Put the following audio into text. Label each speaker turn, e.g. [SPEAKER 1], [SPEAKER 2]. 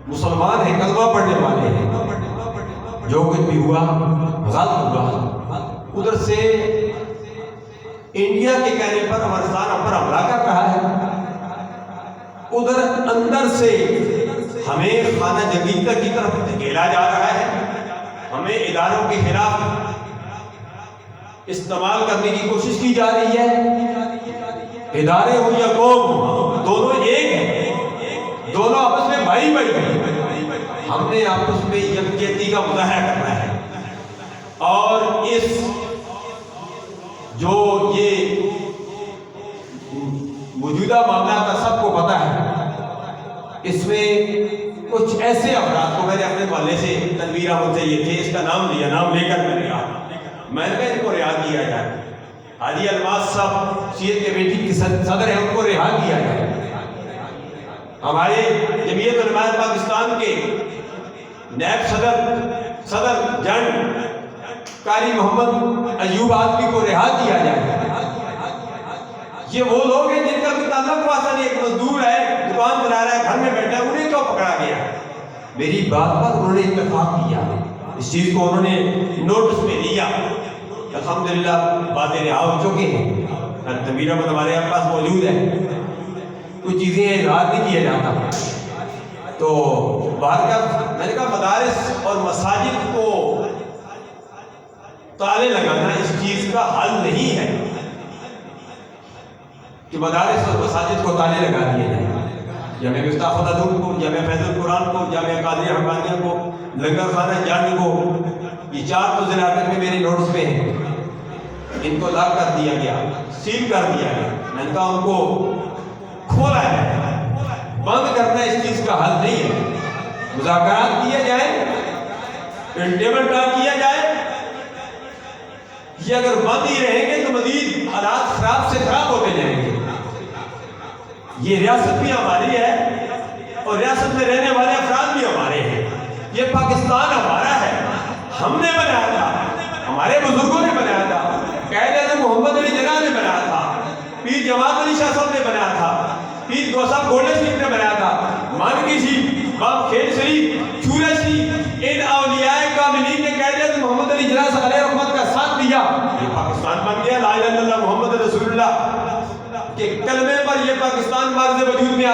[SPEAKER 1] مسلمان ہیں، کلمہ پڑھنے والے ہیں، جو کچھ بھی ہوا غلط ہوا، ادھر سے انڈیا کے کہنے پر افغانستان پر حملہ کر رہا ہے، ادھر اندر سے ہمیں خانہ جنگیتا کی طرف دھکیلا جا رہا ہے، ہمیں اداروں کے خلاف استعمال کرنے کی کوشش کی جا رہی ہے۔ ادارے ہو یا قوم، دونوں ایک ہیں، دونوں آپس میں بھائی بھائی ہیں، ہم نے آپس میں یکجہتی کا مظاہرہ کرنا ہے۔ اور اس جو یہ موجودہ معاملہ کا سب کو پتہ ہے، اس میں کچھ ایسے افراد کو میں نے اپنے محلے سے تنویر احمد سے یہ تھے، اس کا نام لیا، نام لے کر میں نے کہا میں نے ان کو رہا کیا جائے۔ حاجی الماس صاحب شیعہ کمیٹی کے صدر ہیں، ان کو رہا کیا جائے۔ ہمارے جمعیت علماء پاکستان کے نائب صدر جنرل قاری محمد ایوب آدمی کو رہا کیا جائے۔ یہ وہ لوگ ہیں جن کا کوئی تعلق واسطہ نہیں، ایک مزدور ہے، دکان چلا رہا ہے، گھر میں بیٹھا ہے، انہیں کیوں پکڑا گیا؟ میری بات پر انہوں نے اتفاق کیا، اس چیز کو انہوں نے نوٹس میں لیا۔ الحمدللہ باتیں رہا ہو چکے ہیں، تنویر احمد ہمارے پاس موجود ہے، کچھ چیزیں اظہار نہیں کیا جاتا۔ تو باہر کا میں نے کہا مدارس اور مساجد کو تالے لگانا اس چیز کا حل نہیں ہے کہ مدارس اور مساجد کو تالے لگا دیے جائیں۔ جامعہ مفتاح العلوم کو، جامعہ فیض القرآن کو، جامعہ قادریہ حقانیہ کو، لنگر خانہ جنگ کو، یہ 4 تو ضلع میں میرے نوٹس پہ ہیں، ان کو لاک کر دیا گیا، سیل کر دیا گیا۔ میں نے کہا ان کو کھولا ہے، بند کرنا اس چیز کا حل نہیں ہے۔ مذاکرات کیے جائیں، ٹیبل ٹاک کیا جائے، یہ اگر بند ہی رہیں گے تو مزید حالات خراب سے خراب ہوتے جائیں گے۔ یہ ریاست بھی ہماری ہے اور ریاست میں رہنے والے افراد بھی ہمارے ہیں، یہ پاکستان ہمارا ہے، ہم نے بنایا تھا، ہمارے بزرگوں نے بنایا تھا، قائد اعظم محمد علی جناح نے بنایا تھا، پیر جماعت علی شاہ صاحب نے بنایا تھا، پیر گوسف گولڈے شریف نے بنایا تھا، مانکی شریف، باب کھیل شریف، چورہ شریف، ان اولیاء کاملین نے قائد اعظم محمد علی جناح صلی اللہ علیہ رحمت کا ساتھ دیا، یہ پاکستان بن گیا۔ لا الہ الا اللہ محمد رسول اللہ کے کلمے پر یہ پاکستان بارز وجود میں